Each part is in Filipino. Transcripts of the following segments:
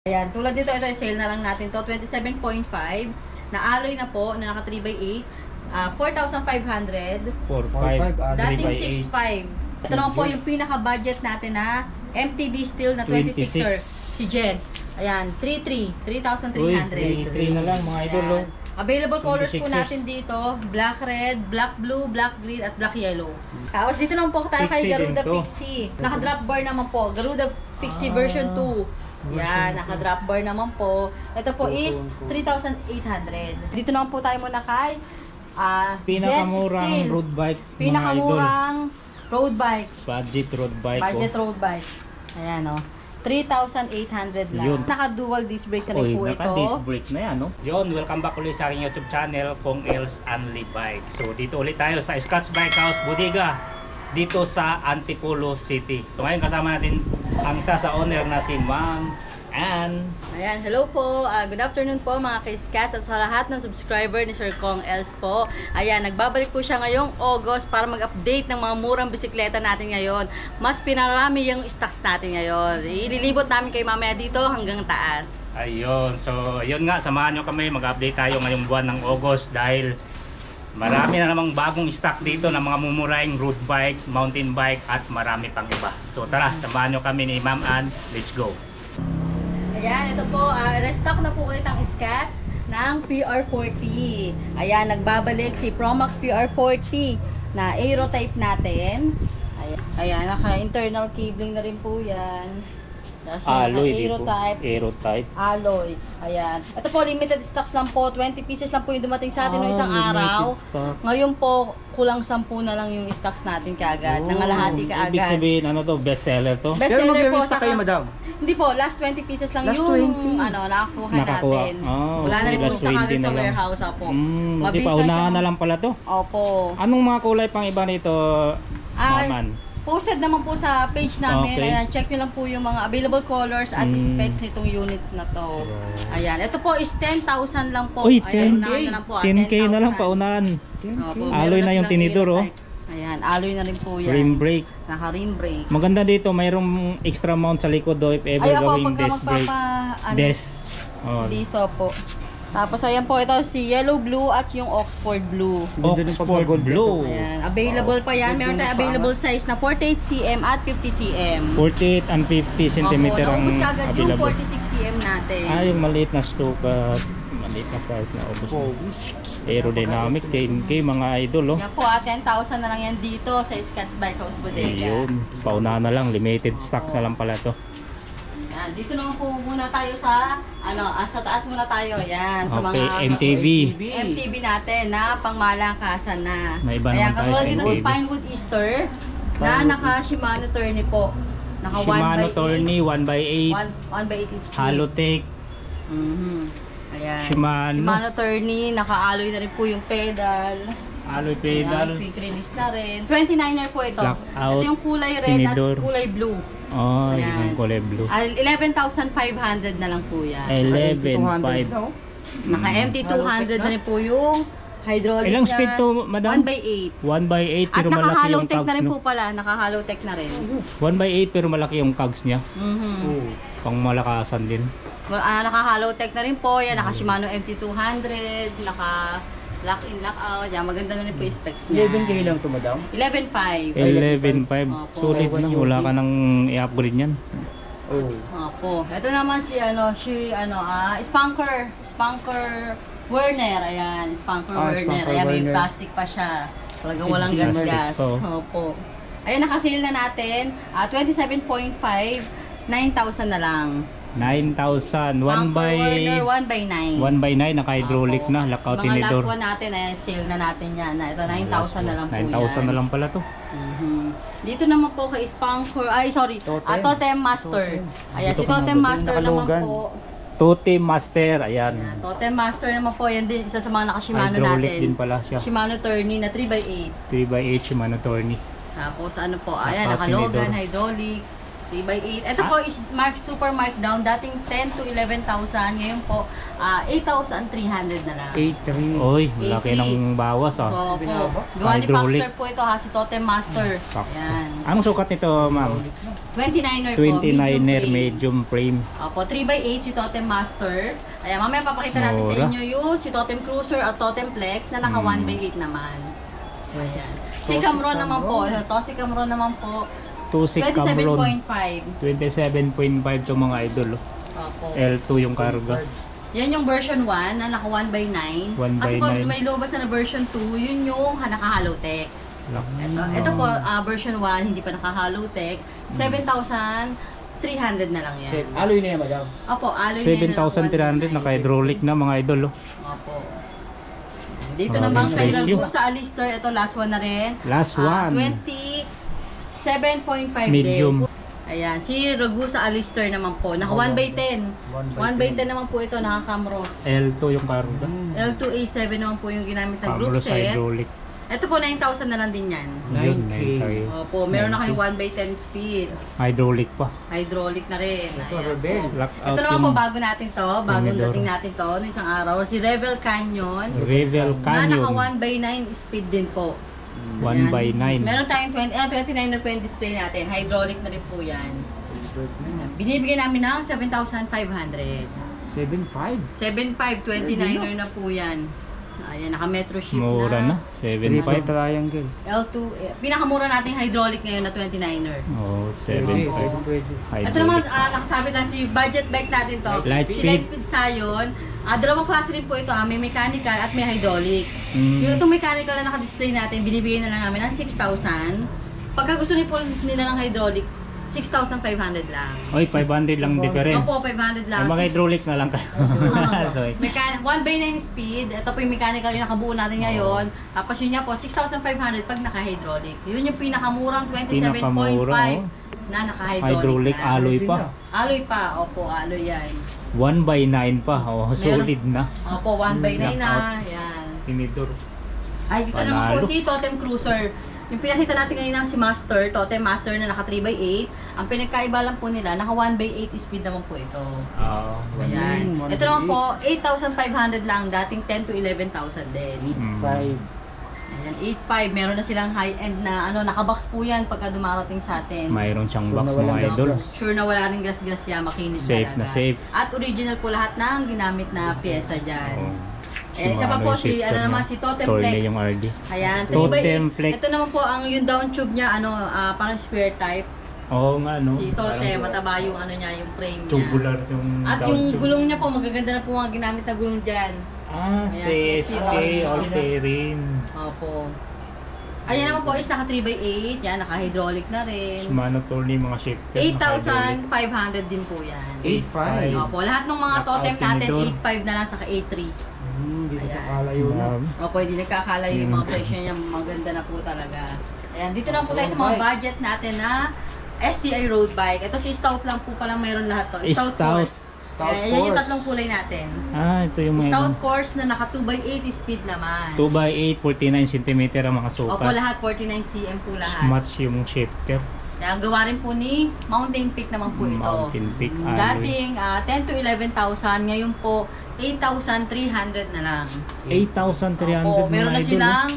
Ayan, tulad dito, ito sale na lang natin to, 27.5 na alloy na po, na naka 3x8, 4,500. 4.5, Dating 6.5. Ito naman po yung pinaka-budget natin na MTB steel na 26er, si Jen. Ayan, 3,300. 3 na lang mga idol. Ayan. Available colors po 26ers. natin dito, black red, black blue, black green, at black yellow. Tapos dito naman po tayo kay Pixie Garuda din to. Pixie. Naka-drop bar naman po, Garuda Pixie version 2. Yan, naka-drop bar naman po. Ito po is 3,800. Dito naman po tayo muna kay Pinakamurang Jet Steel. road bike mga idol. Pinakamurang road bike. Budget road bike. Budget road bike. Ayan o. 3,800 lang. Yun. Naka-dual disc brake na rin po ito. Naka-disc brake na yan, no? Yun, welcome back ulit sa aking YouTube channel, Kong Els Only Bike. So, dito ulit tayo sa Scotch Bike House Bodega, dito sa Antipolo City. So, ngayon kasama natin ang isa sa owner na si Ma'am Ann. Ayan, hello po. Good afternoon po mga K-Scats at sa lahat ng subscriber ni Sir Kong Els po. Ayan, nagbabalik po siya ngayong August para mag-update ng mga murang bisikleta natin ngayon. Mas pinarami yung stocks natin ngayon. Ililibot namin kayo mamaya dito hanggang taas. Ayun, so yun nga, samahan nyo kami, mag-update tayo ngayong buwan ng August dahil marami na namang bagong stock dito ng mga mumuraing road bike, mountain bike at marami pang iba. So tara, samahan nyo kami ni Ma'am Ann. Let's go! Ayan, ito po, restock na po ulit ang Scats ng PR40. Ayan, nagbabalik si Promax PR40 na aero type natin. Ayan, naka-internal cabling na rin po yan. Alloy Aero dito. type. Aero type. Alloy. Ayan. Ito po, limited stocks lang po. 20 pieces lang po yung dumating sa atin noong isang araw. Stock. Ngayon po, kulang 10 na lang yung stocks natin kaagad. Nangalahati kaagad. Ibig sabihin, ano to, best seller to? Best Pero seller po mag-release na kayo, madam? Hindi po, last 20 pieces lang Last yung 20. nakakuha Nakakuha. natin. Oh, Wala na rin po last sa 20 kagad sa na lang. warehouse po. Di Mabilis pa, lang unahan siya. na lang pala to. Opo. Anong mga kulay pang iba nito, Maman? Posted naman po sa page namin. Okay. Ayan, check nyo lang po yung mga available colors at specs nitong units na to. Ayan, ito po is 10,000 lang po. Uy, Ayan, 10K. unahan na lang po. 10K na lang 10,000. paunahan. Opo, Alloy meron na yung silang tinidor, aero oh. type. Ayan, alloy na rin po yan. Rim brake. Naka-rim brake. Maganda dito, mayroong extra mount sa likod do if ever Ay, ako, gawing pagka disc brake. Desk. Oh. Diso po. Tapos ayan po, ito si yellow blue at yung Oxford blue. Oxford Blue. Ayan, available pa yan. Meron tayong available size na 48 cm at 50 cm. 48 and 50 cm Opo, ang naubos ka agad yung available. 46 cm natin. Yung maliit na sukat, maliit na size na ubos. Aerodynamic, 10K mga idol, oh. Yan po, 10,000 na lang yan dito sa Scats Bike House Bodega. Ayun, paunahan na lang, limited stocks na lang pala to. Yan, dito naman po muna tayo sa, sa taas muna tayo. Yan, sa Okay, mga MTV. MTB natin na pangmalakasan na. May iba Ayan, naman tayo katulad sa dito sa MTV. Pinewood Easter na naka Shimano Tourney po. Naka Shimano 1x8. Tourney 1x8, 1x8 is speed. Halotech, Ayan. Shimano Tourney, naka-alloy na rin po yung pedal. alloy Ayan, pedals. quick release na rin. 29er po ito. Blackout, Ito yung kulay red tinidor. at kulay blue. Oh, Ayan. yung kulay blue. 11,500 na lang po yan. 11.5. Naka-MT 200 na rin po yung hydraulic Ilang niya. speed to, madam? 1x8. 1x8 At pero malaki naka-hollow yung tech na cogs, rin no? po pala. Naka-hollow tech na rin. 1x8 pero malaki yung cogs niya. Pang malakasan din. Naka-hollow tech na rin po. Yan, naka-Shimano MT200. Naka-lock-in, lock-out. Yan, maganda na rin po yung specs niya. 11K lang to, madam? 11.5. 11.5. Opo. Solid na. Wala ka nang i-upgrade yan. Opo. Ito naman si Spunker Werner. Ayan, Spunker Werner. Spunker Ayan, may Werner. plastic pa siya. Talagang walang gas-gas. Ito. Opo. Ayan, nakasale na natin. 27.5, 9,000 na lang. 9,000. 1 by Werner, 1x9. 1x9. Naka-hydraulic Opo. na. Lockout Mga last tinidor. one natin, ayan, sale na natin yan. Ito, 9,000 na lang po 9,000 na lang pala to. Dito naman po kay Totem Master. Ayan, si Dito ka Totem naman. Master naman Nakalugan. po. Totem Master. Ayan. Ayan, Totem Master naman po. Yan din, isa sa mga naka-Shimano Hydraulic natin. din pala siya. Shimano Tourney na 3x8. 3x8 Shimano Tourney. Tapos ano po, ayan, Naka naka-Logan, tinidor. hydraulic. 3x8. Ito po is super markdown. Dating 10 to 11,000. Ngayon po, 8,300 na lang. 8-3. Oy, laki 8-3. ng bawas ah. So, po, gawa ni Hydraulic. Paxter po ito ha, si Totem Master. Ayan. Anong sukat nito, ma'am? 29er po, 29er medium medium frame. Opo, 3x8 si Totem Master. Ayan, mamaya papakita natin sa Mura. inyo yung si Totem Cruiser at Totem Flex na naka 1x8 naman. Ayan. Si Camron naman po, ito si Camron naman po, 2.6 Camron. 27.5. 27.5 to mga idol. Opo. L2 yung karga. Yan yung version 1 na naka 1x9. 1x9. Kasi pag may lumabas na version 2, yun yung naka-hollow tech. Ito po, version 1, hindi pa naka-hollow tech. 7,300 na lang yan. Aloy na yan, madam. Opo, alloy na yan. 7,300 naka-hydraulic na mga idol. Oh. Opo. Dito naman kay thank you. Ragusa Alister, ito last one na rin. Last one. 27.5 Medium. din. Ayan, si Ragusa Alister naman po. Naka 1x10. 1x10 naman po ito, naka Camros. L2 yung karga. L2A7 naman po yung ginamit na group Camros set. hydraulic. Ito po, 9,000 na lang din yan. Yun, 9K. 9K. Opo, meron na kayong 1x10 speed. Hydraulic pa. Hydraulic na rin. Ito, Ayan. Rebel. Lock out Ito naman po, yung bago natin to. Bagong Tinidor. dating natin to, no isang araw. Si Revel Canyon. Revel Na naka Canyon. 1x9 speed din po. 1x9. Meron tayong 29er po yung display natin. Hydraulic na rin po yan. Binibigyan namin ng 7,500. 7.5. 7,500, 29er na po yan. So, ayan, naka-metro ship Mura na. Triple 7.5. triangle. L2, pinakamura nating hydraulic ngayon na 29er. Oh, Pwede, 7.5. pwede. Ito naman, Hydraulic. nakasabit lang si budget bike natin to. Si Lightspeed. Lightspeed Scion. Dalawang klase rin po ito. May mechanical at may hydraulic. Mm. Yung itong mechanical na naka-display natin, binibigyan na lang namin ng 6,000. Pagka gusto nila po nila ng hydraulic, 6,500 lang. Oy, 500 lang difference. Opo, 500 lang. Yung mga hydraulic na lang kayo. Sorry. 1x9 speed. Ito po yung mechanical yung nakabuo natin ngayon. Tapos yun niya po, 6,500 pag naka-hydraulic. Yun yung pinakamurang 27.5 Pinakamura, na naka-hydraulic Hydraulic na. alloy pa. Alloy pa. Opo, alloy yan. 1x9 pa. Oh, solid na. Opo, 1x9 na. Knockout. Yan. Tinidor. Ay, dito naman po Panalo. si Totem Cruiser. Yung pinakita natin kanina si Master, Totem Master na naka 3x8. Ang pinagkaiba lang po nila, naka 1x8 speed naman po ito. Ayan. Ito naman po, 8,500 lang. Dating 10 to 11,000 din. 5. Ayan, 8.5. Meron na silang high-end na nakabox po yan pagka dumarating sa atin. Mayroon siyang So, box nawalan mga gas idol. Sure na wala rin gas-gas yan, makinis Safe talaga. na safe. At original po lahat ng ginamit na pyesa dyan. Oh. Isa pa po si, shifter naman, niya. si Totem Torne Flex. yung RD. Ayan, Totem 3x8. Flex. Ito naman po ang yung down tube niya, parang square type. Oo nga, no? Si Totem, mataba yung niya, yung frame niya. Tubular yung At down yung tube. gulong niya po, magaganda na po mga ginamit na gulong dyan. Ah, Ayan, CSK CSK. all-terrain. Opo. Ayan naman po is naka 3x8, yan, naka hydraulic na rin. Sumano Torne yung mga shifter. 8,500 din po yan. 8.5. Opo, lahat ng mga Knockout totem natin, tinidor. 8.5 na lang saka 8.3. Hindi ko Ayan. kakalayo na. Opo, hindi nagkakalayo yung mga presyo niya, maganda na po talaga. Ayan, dito lang po tayo sa mga budget natin na STI road bike. Ito si Stout lang po palang mayroon lahat to. Stout Stout. Force. Stout Ayan, yan yung Force. tatlong kulay natin. Ah, ito yung mga Stout Force na naka 2x80 speed naman. 2x8, 49 cm ang mga Opo, sukat. lahat 49 cm po lahat. Match yung shifter. Kaya gawa rin po ni Mountain Peak naman po ito. Mountain Peak alloy. Dating 10 to 11,000, ngayon po 8,300 na lang. 8,300 Opo, mga meron na idol, silang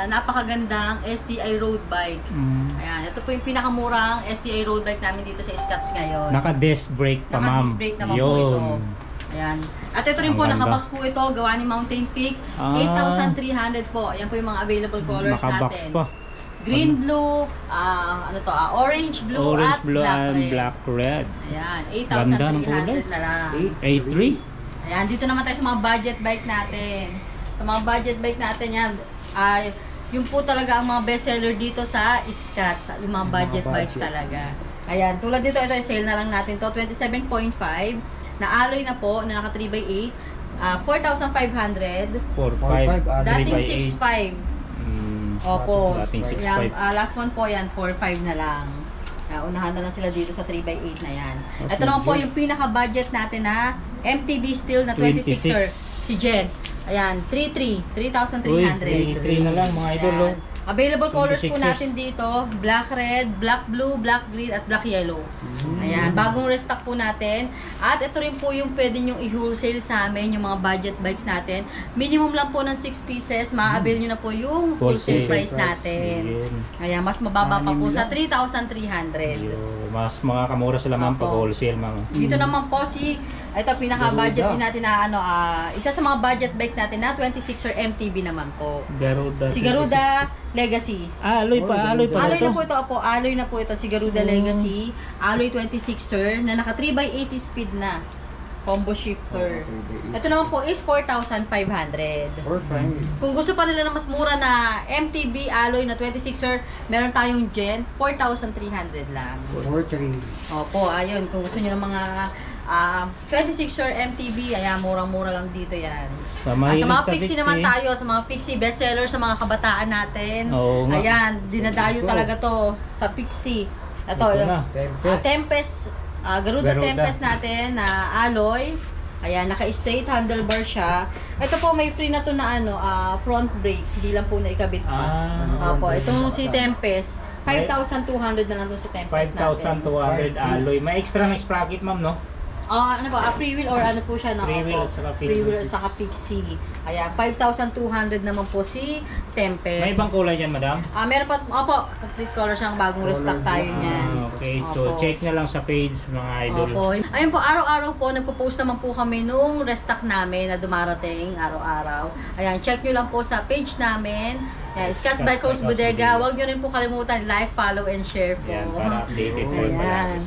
napakagandang STI road bike. Mm. Ayan, ito po yung pinakamurang STI road bike namin dito sa Scotts ngayon. Naka-disc brake pa, ma'am. Naka-disc brake naman po ito. Ayan. At ito rin Ang po, ganda. nakabox po ito, gawa ni Mountain Peak. Ah. 8,300 po. Ayan po yung mga available colors Naka-box natin. pa. Green, blue, orange, blue, Orange, at blue, black and red. black red. Ayan, Ganda ng kulay. 8,300 na lang. 8.3? Ayan, dito naman tayo sa mga budget bike natin. Sa mga budget bike natin yan, yung po talaga ang mga bestseller dito sa Scotts, yung mga budget bikes talaga. Ayan, tulad dito, ito sale na lang natin to, 27.5 na alloy na po, na naka 3x8, 4,500. 4.5. Dating 3x8. 6.5. Opo. Dating 6.5. Ayan, last one po yan, 4.5 na lang. Unahan na lang sila dito sa 3x8 na yan. Mas Ito naman po legit. yung pinaka-budget natin na MTB steel na 26er. 26. Si Jed. Ayan, 3.3. Uy, 3,300. 3.3 na lang mga idol. Ayan. Available colors po 26 natin dito, black red, black blue, black green, at black yellow. Ayan, bagong restock po natin. At ito rin po yung pwede nyong i-wholesale sa amin, yung mga budget bikes natin. Minimum lang po ng 6 pieces, ma-avail nyo na po yung wholesale price natin. Ayan, mas mababa pa po sa 3,300. Mas makakamura sila ma'am pag Opo. wholesale ma'am. Dito naman po ito pinaka-budget din natin na isa sa mga budget bike natin na 26er MTB naman po. Garuda. Si Garuda Legacy. Alloy pa Alloy ito. na po ito, Apo. Alloy na po ito, si Garuda Legacy. Alloy 26er na naka 3x80 speed na. Combo shifter. Ito naman po is 4,500. Or fine. Kung gusto pa nila na mas mura na MTB alloy na 26er, meron tayong Gen, 4,300 lang. Or 3. Opo, ayun. Kung gusto niyo ng mga 26er MTB, ayan, murang-mura lang dito yan. Sa Sa mga Pixie naman tayo, sa mga Pixie bestseller sa mga kabataan natin. Oo nga. Ayan, dinadayo talaga to sa Pixie. Ito, Ito na. Tempest, Garuda Tempest natin na alloy. Ayan, naka-straight handlebar siya. Ito po, may free na to na front brakes. Hindi lang po naikabit pa. Opo, itong si Tempest, 5,200 na lang to si Tempest natin. 5,200 alloy. May extra na sprocket ma'am no? Ano ba, free wheel or ano po siya? No? Free wheel Opo, at saka free wheel Pixie. at saka Pixie. Ayan, 5,200 naman po si Tempest. May ibang kulay dyan madam? Meron pa, opo, complete color siyang bagong restock tayo niyan. Okay, so Opo. check na lang sa page mga idol. Opo. Ayun po, araw-araw po, nagpo-post naman po kami nung restock namin na dumarating araw-araw. Ayan, check nyo lang po sa page namin. Ayan, Scotts by Coast Bodega. Huwag nyo rin po kalimutan, like, follow, and share po. Yan, para updated po. Ayan.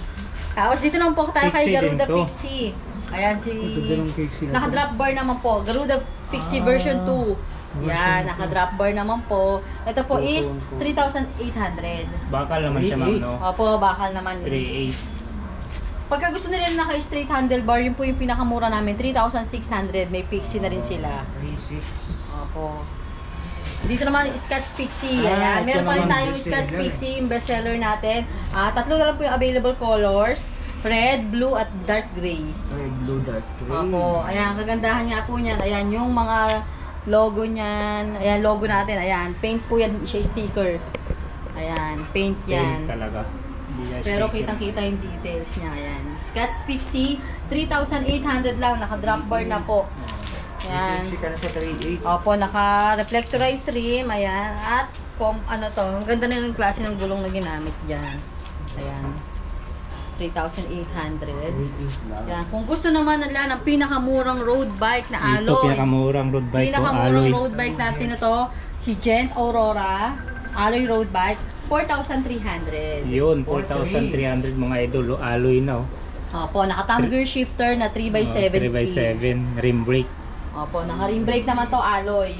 Tapos dito naman po tayo kay Pixie Garuda din to. Pixie. Ayan, Ito din ang Pixie na to. naka-drop bar naman po. Garuda Pixie version 2. Yan, naka-drop bar naman po. Ito po is 3,800. Bakal naman siya ma'am no? Opo, bakal naman yun. 3.8. Pagka gusto nila naka-straight handlebar, yun po yung pinakamura namin, 3,600. May Pixie na rin sila. 3.6. Opo. Dito naman, Scotts Pixie. Ah, Ayan. ito Meron pa rin naman, tayong bestseller. Scotts Pixie, yung bestseller natin. Tatlo na lang po yung available colors. Red, blue, at dark gray. Red, blue, dark, gray. Opo. Ayan, kagandahan nga po niyan. Ayan, yung mga logo niyan. Ayan, logo natin. Ayan, paint po yan. Hindi siya sticker. Ayan, paint yan. Talaga. Hindi niya Pero sticker. kitang-kita yung details niya. Ayan. Scotts Pixie, 3,800 lang. Naka-drop bar na po. Ayan. Pixie ka na sa 3.8. Opo, naka-reflectorized rim. Ayan. At, ang ganda na yung klase ng gulong na ginamit dyan. Ayan. 3,800. 3.8 lang. Ayan. Kung gusto naman nila ng pinakamurang road bike na Ito alloy. pinakamurang road bike ko, Pinakamurang alloy. road bike natin na to, si Gent Aurora. Alloy road bike, 4,300. Yun, 4,300 mga idol, alloy na oh. Opo, naka-thumb gear shifter na 3x7 speed. 3x7, rim brake. Opo, naka-rim brake naman to, alloy.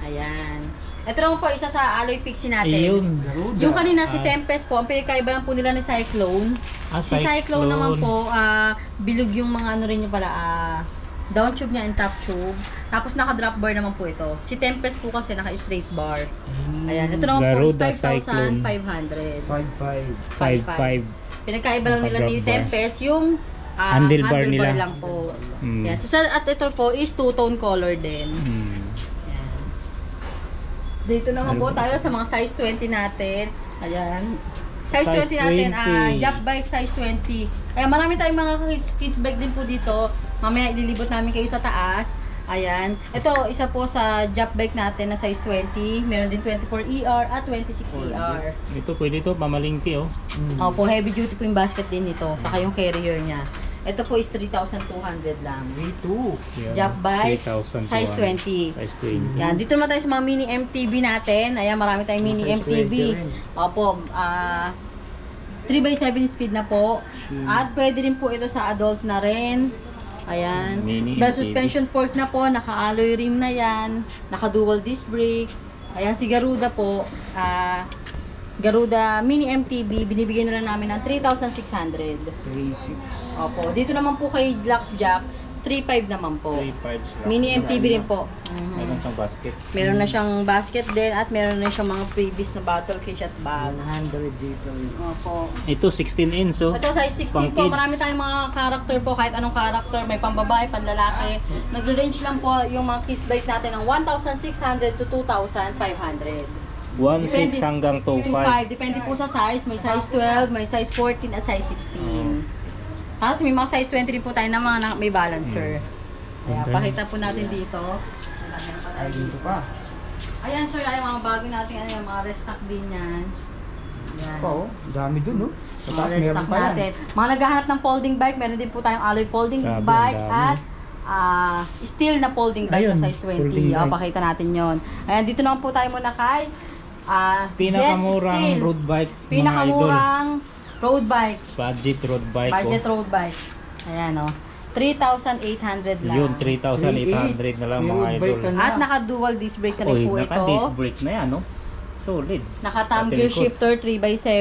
Ayan. Ito naman po, isa sa alloy Pixie natin. Yun. Garuda. Yung kanina si Tempest po, ang pinagkaiba lang po nila ni Cyclone. Si Cyclone naman po, bilog yung mga ano rin yung pala, down tube niya and top tube. Tapos naka-drop bar naman po ito. Si Tempest po kasi naka-straight bar. Ayan, ito naman po is Garuda Cyclone. 5,500. 5.5. 5.5. Pinagkaiba lang nila ni Naka-drop bar. Tempest yung Handlebar nila. lang po. Mm. Yan. At ito po is two-tone color din. Yan. Dito naman po tayo sa mga size 20 natin. Ayan. Size Size 20 natin, 20. Jump bike size 20. Ayan, marami tayong mga kids bike din po dito. Mamaya ililibot namin kayo sa taas. Ayan. Ito, isa po sa jump bike natin na size 20. Meron din 24ER at 26ER. Ito pwede to, pamalingki oh. Opo, heavy duty po yung basket din nito. Saka yung carrier niya. Ito po is 3,200 lang. V2. Yan, Jump bike, 3,200. size 20. Size 20. Yan, dito naman tayo sa mga mini MTB natin. Ayan, marami tayong mini Size MTB. 20 rin. Opo, 3x7 speed na po. At pwede rin po ito sa adult na rin. Ayan. Mini Dahil MTB. suspension fork na po, naka-alloy rim na yan. Naka-dual disc brake. Ayan, si Garuda po, Garuda Mini MTB, binibigyan na lang namin ng 3,600. 3.6. Opo, dito naman po kay Lux Jack, 3,500 naman po. 3.5 sila. Mini MTB rin po. Meron siyang basket. Meron na siyang basket din at meron na siyang mga previous na bottle case at bag. 100 dito. Opo. Ito 16 inch oh. Ito size 16 Pang po. kids. Marami tayong mga character po. Kahit anong character. May pambabae, panlalaki. Nag-range lang po yung mga kids bike natin ng 1,600 to 2,500. 1.6 hanggang 2.5. Depende po sa size. May size 12, may size 14 at size 16. Tapos may mga size 20 rin po tayo na mga may balancer. Kaya Okay. pakita po natin dito. Ay, dito pa. Ayan sir, ay mga bago natin, ano yung mga restock din yan. Ayan. Oo, dami dun, no? Sa Mga taas, meron restock pa yan. natin. Mga naghahanap ng folding bike, meron din po tayong alloy folding Grabe, bike ang dami. at steel na folding bike Ayun, na size 20. folding O, bike. pakita natin yon. Ayan, dito naman po tayo muna kay Pinakamurang Jet Steel. road bike, mga idol. Pinakamurang road bike. Budget road bike. Budget road bike. Ayan o. 3,800 lang. Yun, 3,800 na lang mga May road idol. bike ka na. At naka-dual disc brake na rin Uy, po ito. naka-disc brake na yan, no? Solid. Naka-thumb Pati gear likod. shifter 3x7.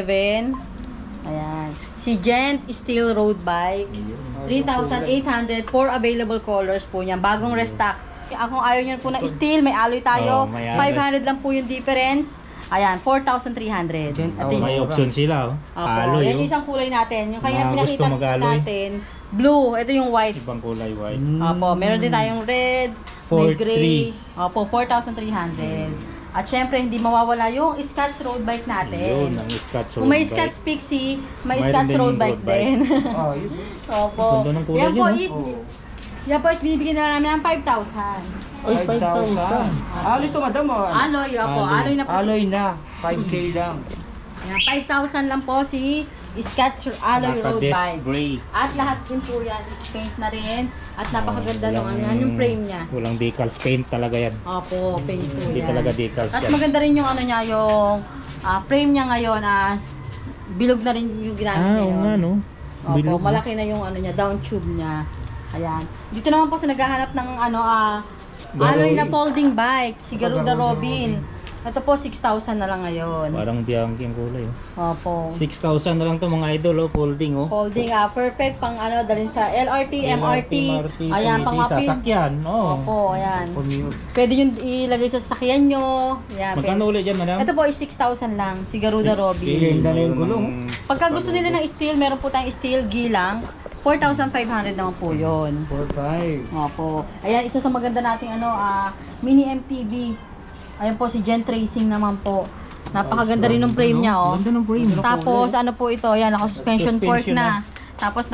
Ayan. Si Gent Steel Road Bike. 3,800 for available colors po niyan. Bagong restock. Kung ayaw nyo po na steel, may alloy tayo. Oh, may alloy. 500 lang po yung difference. Ayan, 4,300. Gent, Ito oh, yung- May option sila, oh. Opo, Alloy, yan oh. yung isang kulay natin. Yung kanina Mga pinakita gusto mag-alloy. natin, blue. Ito yung white. Ibang kulay white. Opo, meron din tayong red, may 4,300. gray. Opo, 4,300. At syempre, hindi mawawala yung Scotch Road Bike natin. Yun, ang Scotch Kung road may bike. Scotch Pixie, may Mayroon Scotch din Road yung Bike road bike. din. Oh, yun. Opo. Ganda ng kulay Yan po yun, is, Oh. yan po is binibigyan na namin ng 5,000. Ay, 5,000. Alloy to, madam, oh. Alloy, opo. Alloy. Alloy na po. Alloy na. 5K lang. Yan, 5,000 lang po si Scotch Alloy Road Naka-disc Bike. brake. At lahat din po yan is paint na rin. At napakaganda nung yung frame niya. Walang decals, paint talaga yan. Opo, paint po Hindi yan. talaga decals Tapos yan. maganda rin yung ano niya, yung frame niya ngayon, bilog na rin yung ginamit Ah, niya. oo nga, no? Opo, Bilog, no? malaki na yung ano niya, down tube niya. Ayan. Dito naman po sa naghahanap ng alloy na folding bike, si Garuda Robin. Ito po 6,000 na lang ngayon. Parang Bianchi ang kulay, oh. Opo. 6,000 na lang to mga idol, oh. Folding, oh. Folding, perfect pang dalhin sa LRT, MRT. Ayan, pang mapin. sasakyan, oh. Opo, ayan. Commute. Pwede yun ilagay sa sasakyan nyo. Ayan, Magkano ulit dyan, madam? ito po is 6,000 lang, si Garuda Robin. Ganda na yung gulong. Pagka gusto nila ng steel, meron po tayong steel gilang. 4,500 naman po yun. 4-5. Opo. Ayan, isa sa maganda nating mini MTV. Ayan po si Gent Racing naman po. Napakaganda rin ng frame niya, oh. Ganda ng frame. Tapos ano po ito, ayan, naka-suspension fork Suspension na. Tapos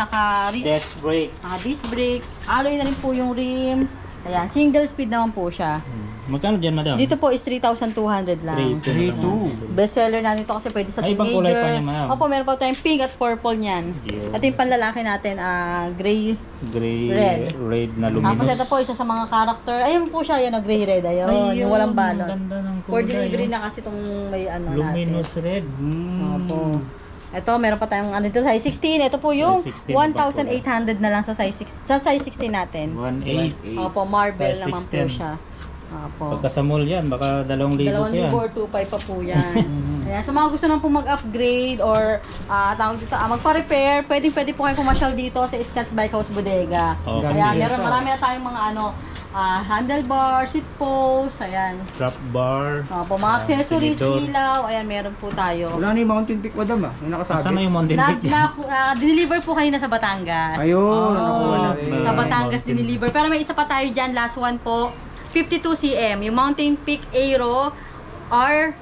Disc brake. disc brake. Alloy na rin po yung rim. Ayan, single speed naman po siya. Magkano dyan, madam? Dito po is 3,200 lang. 3-2. Best seller na nito kasi pwede sa Ay, ibang teenager. kulay pa niya, ma'am. Opo, meron pa tayong pink at purple niyan. Yun. Ito yung panlalaki natin, gray. Gray, Red. na luminous. Tapos ito po, isa sa mga character. Ayun po siya, yan, gray red. Ayun, yung walang balot. Ganda ng kulay. For delivery oh. na kasi itong may Luminous natin. red. Opo. Ito, meron pa tayong dito, size 16. Ito po yung Size 16 1,800 na lang sa size 16 natin. 1.8. Opo, marble Size naman po 16. siya. Opo. Pagka sa mall yan, baka 2,000 pa yan. 2,000 or 2,500 pa po yan. Ayan, sa mga gusto naman po mag-upgrade or tawag dito, magpa-repair, pwede po kayo pumasyal dito sa Scotch Bike House Bodega. Okay. Ayan, marami na tayong mga handlebar, seat post, ayan. Strap bar. Opo, mga accessories, tinidor. ilaw, ayan, meron po tayo. Wala na yung Mountain Peak, madam, yung nakasabi. Asan na yung mountain peak? Deliver po kayo na sa Batangas. Ayun, Oo, nakuha na rin. sa Batangas Mountain. deliver. Pero may isa pa tayo dyan, last one po. 52 cm, yung Mountain Peak Aero R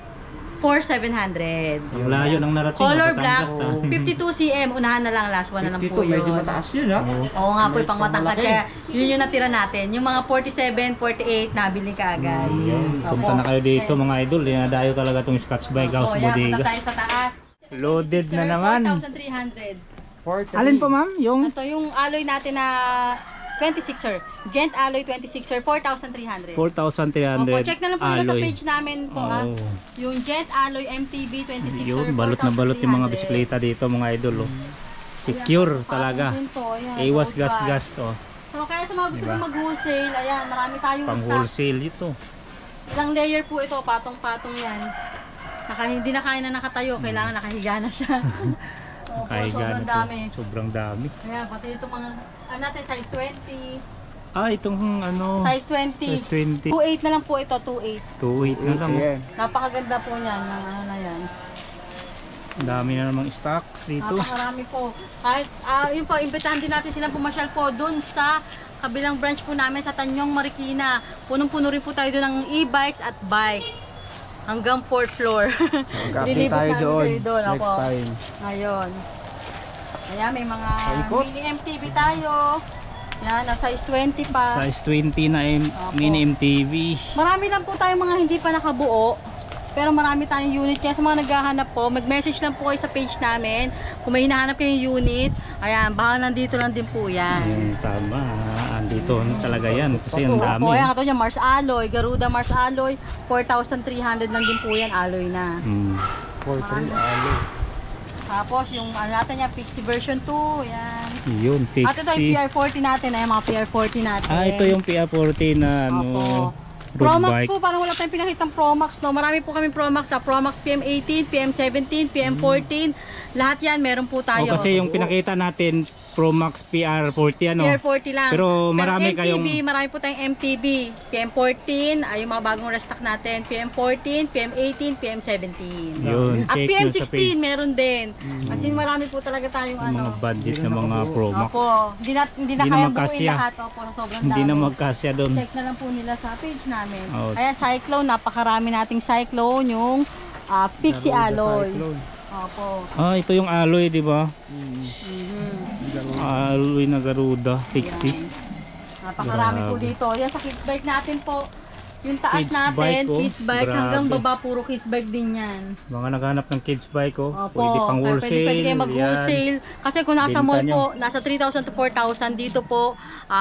4,700. Yung layo ng narating. Color Batangas, black, ah. 52 cm, unahan na lang, last one na lang 52, po yun. medyo mataas yun, ha? Oo. Oo nga po, pang matangkad. Malaki. Kaya yun yung natira natin. Yung mga 47, 48, nabili ka agad. Yun. Opo. Punta na kayo dito mga idol. Dinadayo talaga itong Scotch Bike House Opo, yan, punta Bodega. tayo sa taas. Loaded na naman. 4,300. 43. Alin po ma'am? Yung Ito yung alloy natin na 26er. Gent alloy 26er, 4,300. 4,300 Opo, check na lang po nila sa alloy. page namin po ha. Oo. Yung Gent alloy MTB 26er, Yun, balot na balot yung mga bisikleta dito mga idol. Oh. Secure talaga. Iwas gas-gas. Oh. So kaya sa mga gusto Diba? mag-wholesale, ayan, marami tayong Pang stock. wholesale ito. Ilang layer po ito, patong-patong yan. Hindi na kaya na nakatayo, kailangan nakahiga na siya. Opo, Kaiga sobrang na dami. to. Sobrang dami. Ayan, pati itong mga, natin, size 20. Ah, itong ano, Size 20. size 20. 2.8 na lang po ito, 2.8. 2.8 na lang. Ayan. Napakaganda po niyan, yung ano na yan. Ang dami na namang stocks dito. Napakarami po. Kahit, yun po, imbitahan din natin silang pumasyal po dun sa kabilang branch po namin sa Tanyong, Marikina. Punong-puno rin po tayo doon ng e-bikes at bikes. hanggang 4th floor. Mag-update Lilibot tayo namin doon. kayo Next opo. time. Ngayon. Ayan, may mga Paikot. mini MTV tayo. Yan, nasa size 20 pa. Size 20 na Opo. mini MTV. Marami lang po tayong mga hindi pa nakabuo. Pero marami tayong unit. Kaya sa mga naghahanap po, mag-message lang po kayo sa page namin. Kung may hinahanap kayong unit, ayan, baka nandito lang din po yan. Tama. Andito na talaga yan. Kasi ang dami. Opo, ayan, ito yung Mars Alloy. Garuda Mars Alloy. 4,300 lang din po yan. Alloy na. 4-3 alo. Tapos yung ano natin yan, Pixie version 2. Yan. Yun, At ito yung Pixie. PR40 natin. Ayan, mga PR40 natin. Ito yung PR40 na ano. Opo. Road Promax bike. po, parang wala tayong pinakitang Promax, no? Marami po kami Promax sa Promax PM18, PM17, PM14. Lahat yan, meron po tayo. Kasi yung pinakita natin, Promax PR40 ano. PR40 lang. Pero marami MTB, kayong marami po tayong MTB. PM14, ay yung mga bagong restock natin. PM14, PM18, PM17. Yun, At check nyo sa PM16, page. meron din. Kasi marami po talaga tayong Yung mga ano. budget na mga Promax. Opo, hindi na Hindi na kaya buuin magkasya. lahat. Opo, sobrang Hindi na dami. magkasya doon. Check na lang po nila sa page namin. Oh. Ayan, Cyclone, napakarami nating Cyclone, yung Pixie Alloy. Opo. Ito yung alloy, di ba? Mhm. Alloy na Garuda, Pixie. Napakarami po Grabe. dito. Yan sa kids bike natin po. Yung taas Kids natin, bike, oh. kids bike, hanggang Grabe. baba puro kids bike din yan. Mga naghanap ng kids bike oh. Opo, Pwede pang kaya wholesale. pwede kayo mag-wholesale. Kasi kung nasa Benta mall nyo. po, nasa 3,000 to 4,000 dito po.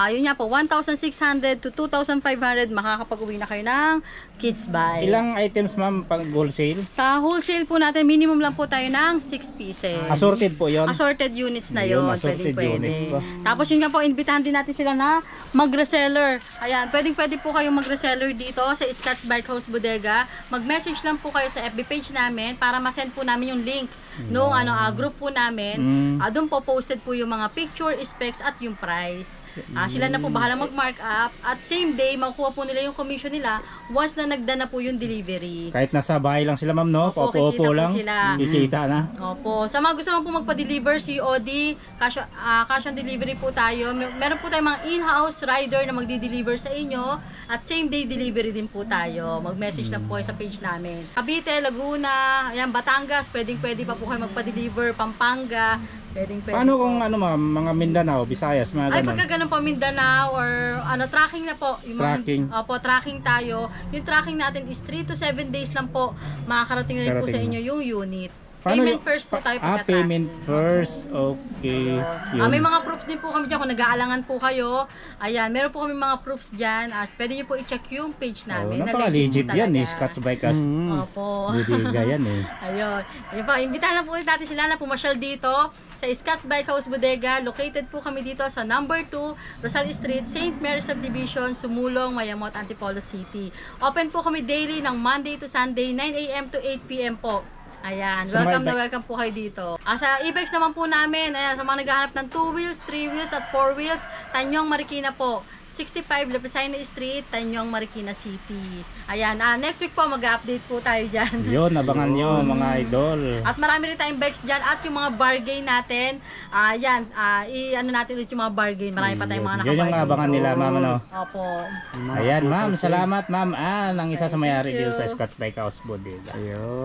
Yun nga po, 1,600 to 2,500 makakapag-uwi na kayo ng kids bike. Ilang items ma'am pang wholesale? Sa wholesale po natin, minimum lang po tayo ng 6 pieces. Assorted po yon. Assorted units na Yun, yon, assorted pwede. units ba? Tapos yun nga po, invitahan din natin sila na mag-reseller. Ayan, pwede po kayong mag-reseller dito sa Scott's Bike House Bodega. Mag-message lang po kayo sa FB page namin para ma-send po namin yung link nung group po namin. Doon po posted po yung mga picture, specs at yung price. Sila na po bahala mag-markup at same day makukuha po nila yung commission nila once na nagda na po yung delivery. Kahit nasa bahay lang sila ma'am no? Opo, Opo kikita po lang. sila. Kikita na. Opo. Sa mga gusto naman po magpa-deliver, COD, cash on delivery po tayo. Meron po tayong mga in-house rider na magdi-deliver sa inyo at same day delivery din po tayo. Mag-message lang po kayo sa page namin. Cavite, Laguna, ayan, Batangas, pwede pa po kayo magpa-deliver, Pampanga, pwede Paano po. kung ano ma'am, mga Mindanao, Visayas, mga Ay, ganun? pagka ganun po, Mindanao or tracking na po. Yung mga- Tracking. Opo, tracking tayo. Yung tracking natin is 3 to 7 days lang po. Makakarating na rin po sa Karating inyo yung unit. Paano Payment yung- first po tayo payment first. Okay. Yun. may mga proofs din po kami dyan kung nag-aalangan po kayo. Ayan, meron po kami mga proofs dyan at pwede nyo po i-check yung page namin. na Napaka-legit legit po yan eh. talaga. Scott's Bike as Opo. Budiga yan eh. Ayun. Ayun pa, imbitahan lang po natin sila na pumasyal dito sa Scott's Bike House Bodega. Located po kami dito sa number 2, Rosal Street, St. Mary's Subdivision, Sumulong, Mayamot, Antipolo City. Open po kami daily ng Monday to Sunday, 9 a.m. to 8 p.m. po. Ayan, So, welcome po kayo dito. Sa e-bikes naman po namin, ayan, sa mga naghahanap ng 2 wheels, 3 wheels at 4 wheels, Tanyong Marikina po. 65 Lapicina Street, Tanyong Marikina City. Ayan, next week po mag-update po tayo dyan. Yun, abangan nyo mga idol. At marami rin tayong bikes dyan at yung mga bargain natin. Ayan, i-ano natin ulit yung mga bargain. Marami pa tayong mga Yun nakabargain. yung abangan nila ma'am ano. Opo. Ayan ma'am, salamat ma'am. Ang isa sa mayari Thank you. dito sa Scott's Bike House Bodega. Ayun.